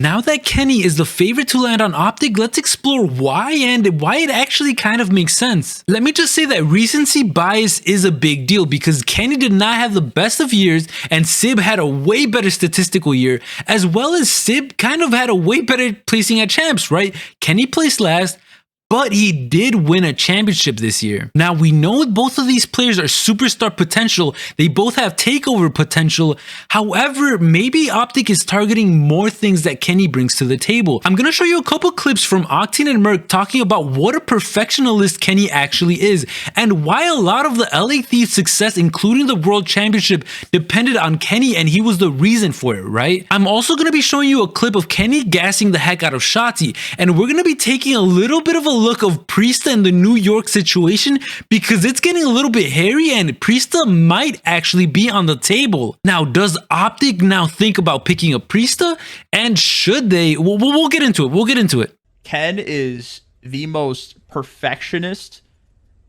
Now that Kenny is the favorite to land on OpTic, let's explore why and why it actually kind of makes sense. Let me just say that recency bias is a big deal because Kenny did not have the best of years and Sib had a way better statistical year, as well as Sib kind of had a way better placing at champs, right? Kenny placed last, but he did win a championship this year. Now, we know both of these players are superstar potential. They both have takeover potential. However, maybe OpTic is targeting more things that Kenny brings to the table. I'm gonna show you a couple clips from Octane and Merc talking about what a perfectionist Kenny actually is and why a lot of the LA Thieves success, including the World Championship, depended on Kenny and he was the reason for it, right? I'm also gonna be showing you a clip of Kenny gassing the heck out of Shotzzy, and we're gonna be taking a little bit of a look of Priestahh and the New York situation because it's getting a little bit hairy and Priestahh might actually be on the table. Now, does OpTic now think about picking a Priestahh, and should they? We'll get into it. We'll get into it. Ken is the most perfectionist,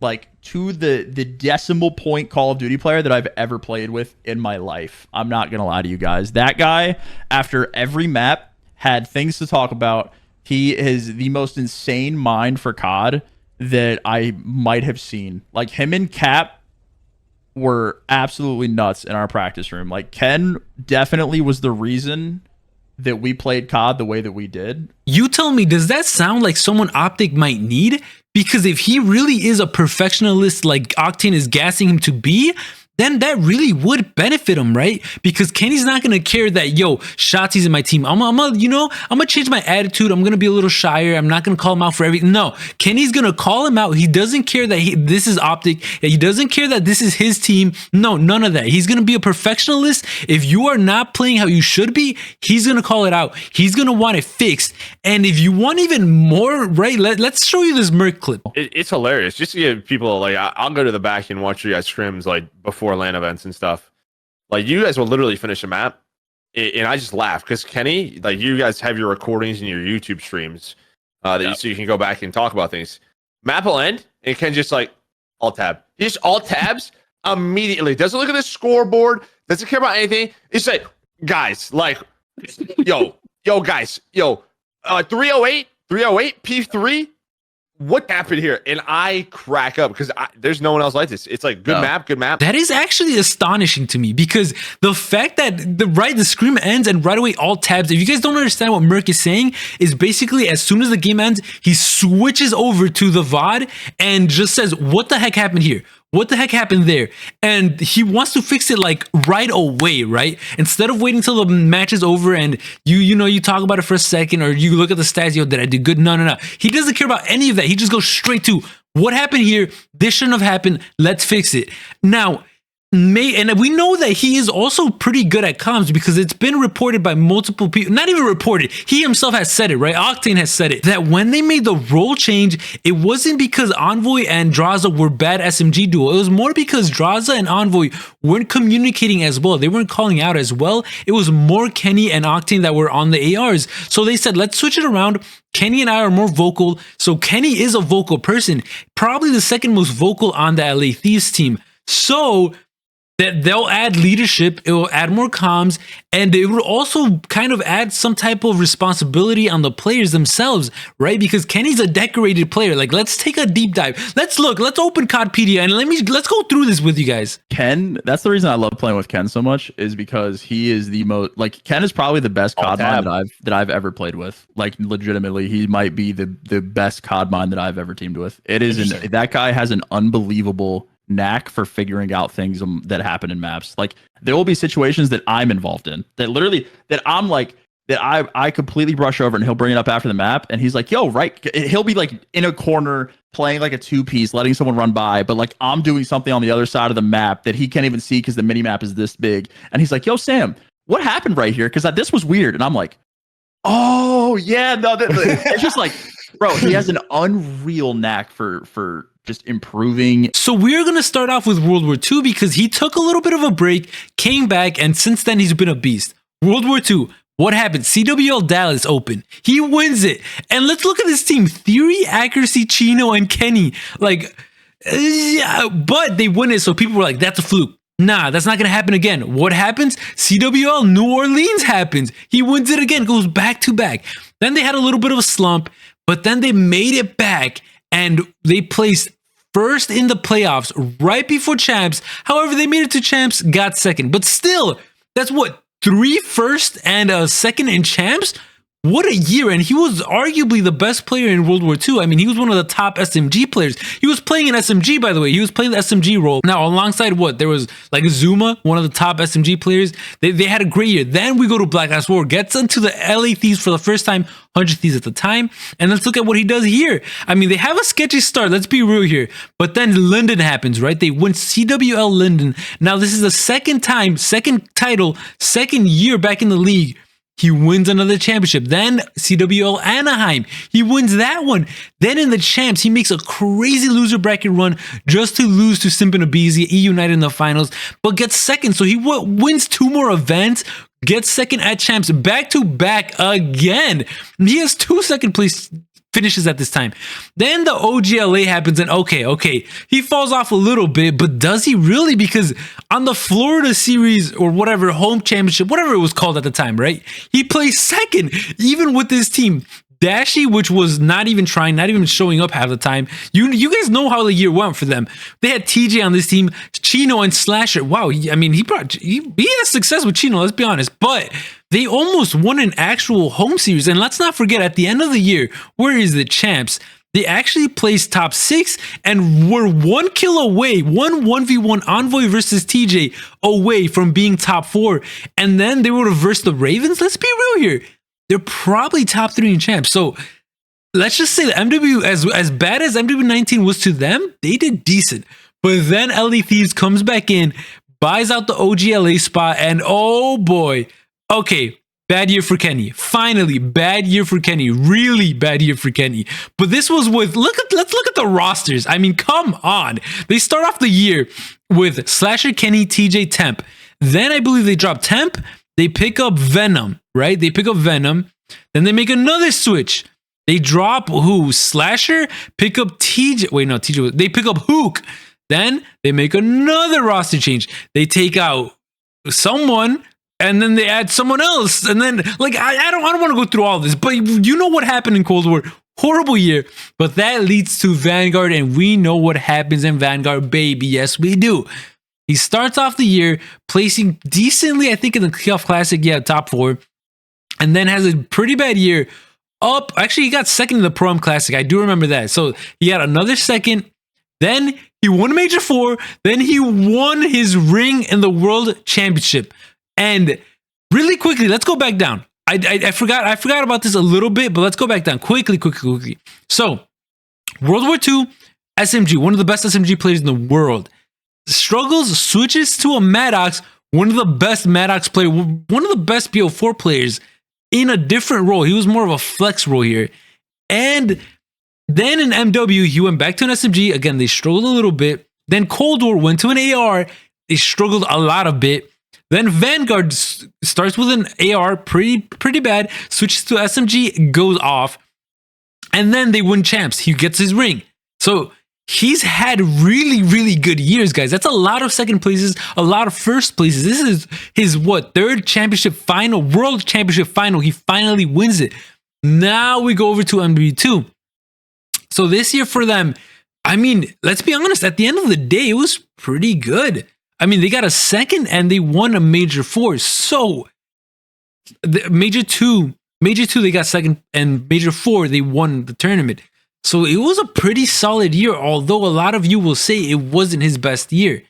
like to the decimal point Call of Duty player that I've ever played with in my life. I'm not gonna lie to you guys. That guy, after every map, had things to talk about. He is the most insane mind for COD that I might have seen. Like, him and Cap were absolutely nuts in our practice room. Like, Ken definitely was the reason that we played COD the way that we did. You tell me, does that sound like someone OpTic might need? Because if he really is a perfectionist like Octane is gassing him to be, then that really would benefit him, right? Because Kenny's not gonna care that, yo, Shotzzy's in my team. I'm gonna change my attitude. I'm gonna be a little shyer. I'm not gonna call him out for everything. No, Kenny's gonna call him out. He doesn't care that this is OpTic. He doesn't care that this is his team. No, none of that. He's gonna be a perfectionist. If you are not playing how you should be, he's gonna call it out. He's gonna want it fixed. And if you want even more, right, let's show you this Merc clip. It's hilarious. Just to give people, like, I'll go to the back and watch you guys scrims, like, before LAN events and stuff. Like, you guys will literally finish a map and I just laugh because Kenny, like, you guys have your recordings and your YouTube streams so you can go back and talk about things. Map will end and Ken just like alt tab. He just alt tabs immediately. Doesn't look at the scoreboard. Doesn't care about anything. He's like, guys, like, yo guys, 308 P3. What happened here? And I crack up because there's no one else like this. It's like, good map. That is actually astonishing to me because the fact that the scrim ends and right away all tabs. If you guys don't understand what Merc is saying, is basically as soon as the game ends, he switches over to the VOD and just says, what the heck happened here? What the heck happened there? And he wants to fix it like right away, right? Instead of waiting till the match is over and you talk about it for a second or you look at the stats, yo, did I do good? No. He doesn't care about any of that. He just goes straight to what happened here. This shouldn't have happened. Let's fix it. Now, and we know that he is also pretty good at comms because it's been reported by multiple people, not even reported, he himself has said it, right? Octane has said it, that when they made the role change, it wasn't because Envoy and Drazah were bad SMG duo. It was more because Drazah and Envoy weren't communicating as well. They weren't calling out as well. It was more Kenny and Octane that were on the ARs. So they said, let's switch it around. Kenny and I are more vocal. So Kenny is a vocal person, probably the second most vocal on the LA Thieves team. So that they'll add leadership, it will add more comms, and it would also kind of add some type of responsibility on the players themselves, right? Because Kenny's a decorated player. Like, let's take a deep dive. Let's open CODpedia and let's go through this with you guys. Ken, that's the reason I love playing with Ken so much, is because he is the most, like, Ken is probably the best COD mind that I've ever played with. Like, legitimately, he might be the best COD mind that I've ever teamed with. That guy has an unbelievable knack for figuring out things that happen in maps. Like, there will be situations that I'm involved in that I completely brush over, and he'll bring it up after the map and he's like, yo, right, he'll be like in a corner playing like a 2-piece, letting someone run by, but like I'm doing something on the other side of the map that he can't even see because the mini map is this big, and he's like, yo, Sam, what happened right here? Because this was weird. And I'm like, oh yeah, no, it's just like, bro, he has an unreal knack for just improving. So we're going to start off with World War II because he took a little bit of a break, came back, and since then he's been a beast. World War II, what happened? CWL Dallas open. He wins it. And let's look at this team. Theory, Accuracy, Chino, and Kenny. Like, yeah, but they win it, so people were like, that's a fluke. Nah, that's not going to happen again. What happens? CWL New Orleans happens. He wins it again, goes back to back. Then they had a little bit of a slump, but then they made it back and they placed first in the playoffs right before champs. However, they made it to champs, got second. But still, that's what, 3 first and a second in champs? What a year. And he was arguably the best player in World War II. I mean, he was one of the top SMG players. He was playing an SMG, by the way. He was playing the SMG role. Now, alongside what? There was like Zuma, one of the top SMG players. They had a great year. Then we go to Black Ops 4, gets into the LA Thieves for the first time, 100 Thieves at the time. And let's look at what he does here. I mean, they have a sketchy start. Let's be real here. But then Linden happens, right? They win CWL Linden. Now, this is the second time, second title, second year back in the league. He wins another championship. Then CWL Anaheim. He wins that one. Then in the champs, he makes a crazy loser bracket run just to lose to Simp and aBeZy, United in the finals, but gets second. So he wins 2 more events, gets second at champs, back to back again. He has 2 second place finishes at this time. Then the OGLA happens and okay, he falls off a little bit, but does he really? Because on the Florida series or whatever, home championship, whatever it was called at the time, right? He plays second, even with his team. Dashy, which was not even trying, not even showing up half the time. You guys know how the year went for them. They had TJ on this team, Chino and Slasher. Wow, he had success with Chino, let's be honest. But they almost won an actual home series. And let's not forget, at the end of the year, where is the champs? They actually placed top 6 and were 1 kill away, 1v1 Envoy versus TJ away from being top 4. And then they would have versed the Ravens. Let's be real here. They're probably top 3 in champs. So let's just say that MW, as bad as MW19 was to them, they did decent. But then LA Thieves comes back in, buys out the OGLA spot, and oh boy. Okay, bad year for Kenny. Finally, bad year for Kenny. Really bad year for Kenny. But this was with, let's look at the rosters. I mean, come on. They start off the year with Slasher, Kenny, TJ, Temp. Then I believe they drop Temp. They pick up Venom, right? They pick up Venom. Then they make another switch. They drop who? Slasher, pick up TJ. Wait, no, TJ. They pick up Huke. Then they make another roster change. They take out someone, and then they add someone else. And then, like, I don't want to go through all this, but you know what happened in Cold War. Horrible year. But that leads to Vanguard, and we know what happens in Vanguard, baby. Yes, we do. He starts off the year placing decently, I think, in the Kickoff Classic, yeah, top 4, and then has a pretty bad year. Actually, he got second in the Pro-Am Classic. I do remember that. So he had another second. Then he won Major 4. Then he won his ring in the World Championship. And really quickly, let's go back down. I forgot about this a little bit, but let's go back down quickly. So World War II, SMG, one of the best SMG players in the world. Struggles, switches to a Maddox, one of the best Maddox players, one of the best BO4 players in a different role. He was more of a flex role here. And then in MW, he went back to an SMG. Again, they struggled a little bit. Then Cold War went to an AR. They struggled a lot of bit. Then Vanguard starts with an AR, pretty bad, switches to SMG, goes off. And then they win champs. He gets his ring. So he's had really, really good years, guys. That's a lot of second places, a lot of first places. This is his, third championship final, world championship final. He finally wins it. Now we go over to MW2. So this year for them, I mean, let's be honest, at the end of the day, it was pretty good. I mean, they got a second and they won a Major 4. So the Major 2, they got second, and Major 4, they won the tournament. So it was a pretty solid year, although a lot of you will say it wasn't his best year.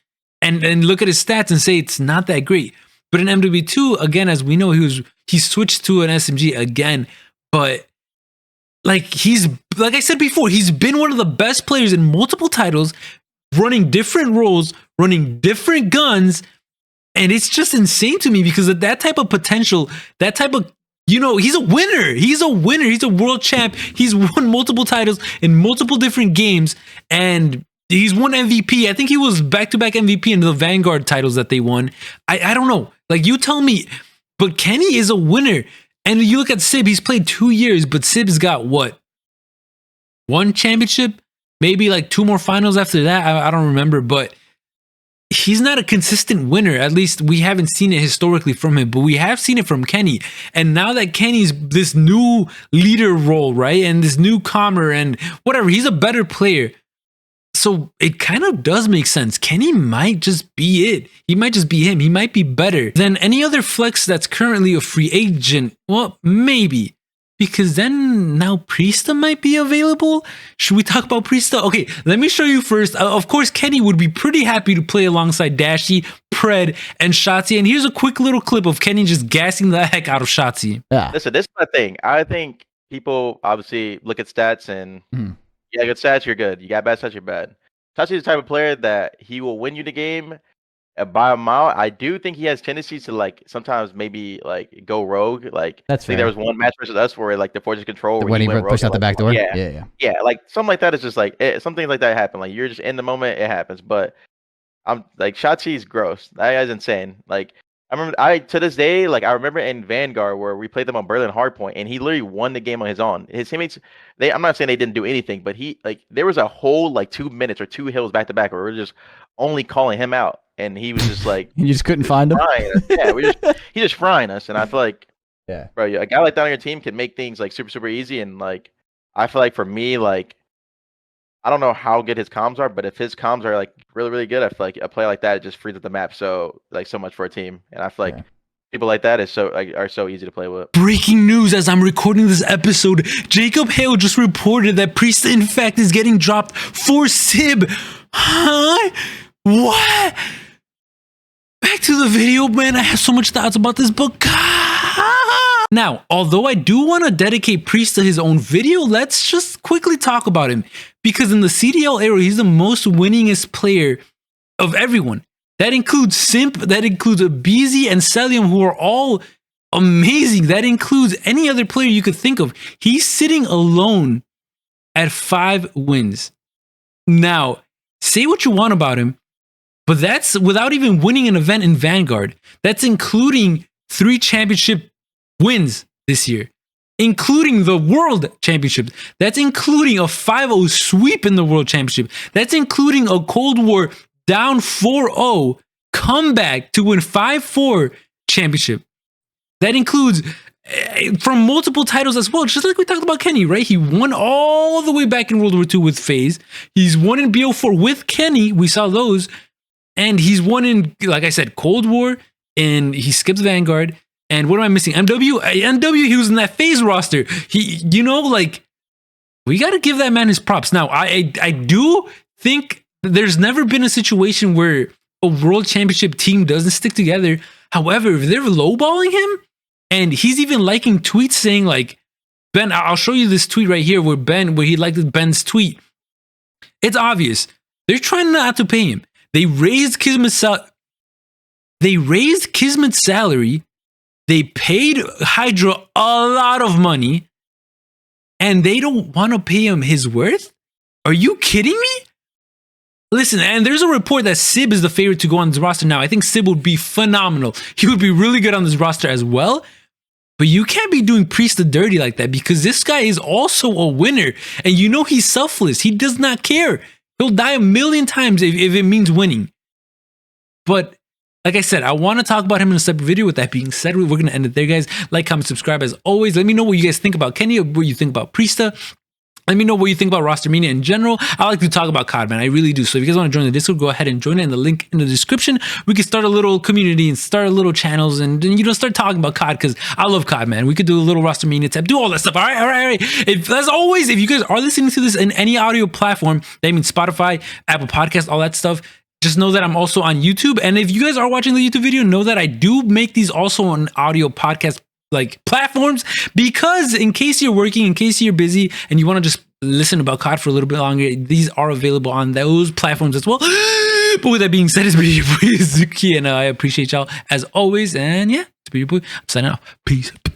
And look at his stats and say it's not that great. But in MW2, again, as we know, he switched to an SMG again. But like I said before, he's been one of the best players in multiple titles, running different roles, running different guns. And it's just insane to me because of that type of potential, that type of, he's a winner. He's a winner. He's a world champ. He's won multiple titles in multiple different games. And he's won MVP. I think he was back-to-back MVP in the Vanguard titles that they won. I don't know. Like, you tell me. But Kenny is a winner. And you look at Sib, he's played 2 years, but Sib's got what? 1 championship? Maybe like 2 more finals after that? I don't remember. But he's not a consistent winner. At least we haven't seen it historically from him, but we have seen it from Kenny. And now that Kenny's this new leader role, right? And this newcomer and whatever, he's a better player. So it kind of does make sense. Kenny might just be it. He might just be him. He might be better than any other flex that's currently a free agent. Well, maybe. Because then now Priesta might be available. Should we talk about Priesta? Okay, let me show you first. Of course, Kenny would be pretty happy to play alongside Dashy, Pred, and Shotzzy. And here's a quick little clip of Kenny just gassing the heck out of Shotzzy. Yeah. Listen, this is my thing. I think people obviously look at stats and yeah, good stats, you're good. You got bad stats, you're bad. Shotzzy's the type of player that he will win you the game by a mile. I do think he has tendencies to like sometimes maybe like go rogue. Like that's I think there was one match versus us where like the fortress control when he pushed out the back door. Yeah. Like something like that is just like something like that happen. Like you're just in the moment, it happens. But I'm like Shotzzy's gross. That guy's insane. Like I remember, to this day, like I remember in Vanguard where we played them on Berlin Hardpoint, and he literally won the game on his own. His teammates, I'm not saying they didn't do anything, but there was a whole like 2 minutes or 2 hills back to back where we were just only calling him out, and he was just like, you just couldn't find him. Yeah, he's just frying us, and I feel like, yeah, bro, a guy like that on your team can make things like super easy, and like I feel like for me, like I don't know how good his comms are, but if his comms are like really good, I feel like a play like that just frees up the map so much for a team, and I feel like people like that are so easy to play with. Breaking news as I'm recording this episode, Jacob Hale just reported that Priesta in fact is getting dropped for Sib. Huh? What? Back to the video, man. I have so much thoughts about this book. Now, although I do want to dedicate Priesta his own video, let's just quickly talk about him. Because in the CDL era, he's the most winningest player of everyone. That includes Simp, that includes aBeZy and Cellium, who are all amazing. That includes any other player you could think of. He's sitting alone at 5 wins. Now, say what you want about him, but that's without even winning an event in Vanguard. That's including 3 championship wins this year, including the World Championship. That's including a 5-0 sweep in the World Championship. That's including a Cold War down 4-0 comeback to win 5-4 championship. That includes from multiple titles as well, just like we talked about Kenny, right? He won all the way back in World War II with FaZe. He's won in BO4 with Kenny. We saw those. And he's won in, like I said, Cold War, and he skips Vanguard. And what am I missing? MW, he was in that FaZe roster. We got to give that man his props. Now, I do think there's never been a situation where a world championship team doesn't stick together. However, if they're lowballing him, and he's even liking tweets saying like, Ben, I'll show you this tweet right here where he liked Ben's tweet. It's obvious. They're trying not to pay him. They raised Kismet's salary. They paid Hydra a lot of money, and they don't want to pay him his worth? Are you kidding me? Listen, and there's a report that Sib is the favorite to go on this roster now. I think Sib would be phenomenal. He would be really good on this roster as well. But you can't be doing Priesta dirty like that, because this guy is also a winner. And you know he's selfless. He does not care. He'll die 1,000,000 times if it means winning. But like I said, I want to talk about him in a separate video. With that being said, we're going to end it there, guys. Like, comment, subscribe as always. Let me know what you guys think about Kenny, or what you think about Priesta. Let me know what you think about Rostermania in general. I like to talk about COD, man. I really do. So if you guys want to join the Discord, go ahead and join it in the link in the description. We can start a little community and start a little channels and start talking about COD, because I love COD, man. We could do a little Rostermania tab, do all that stuff. All right. As always, if you guys are listening to this in any audio platform, that means Spotify, Apple Podcasts, all that stuff, just know that I'm also on YouTube. And if you guys are watching the YouTube video, know that I do make these also on audio podcast like platforms, because in case you're working, in case you're busy and you want to just listen about COD for a little bit longer, these are available on those platforms as well. But with that being said, it's been your boy Zuki, and I appreciate y'all as always. And yeah, it's been your boy. I'm signing off. Peace.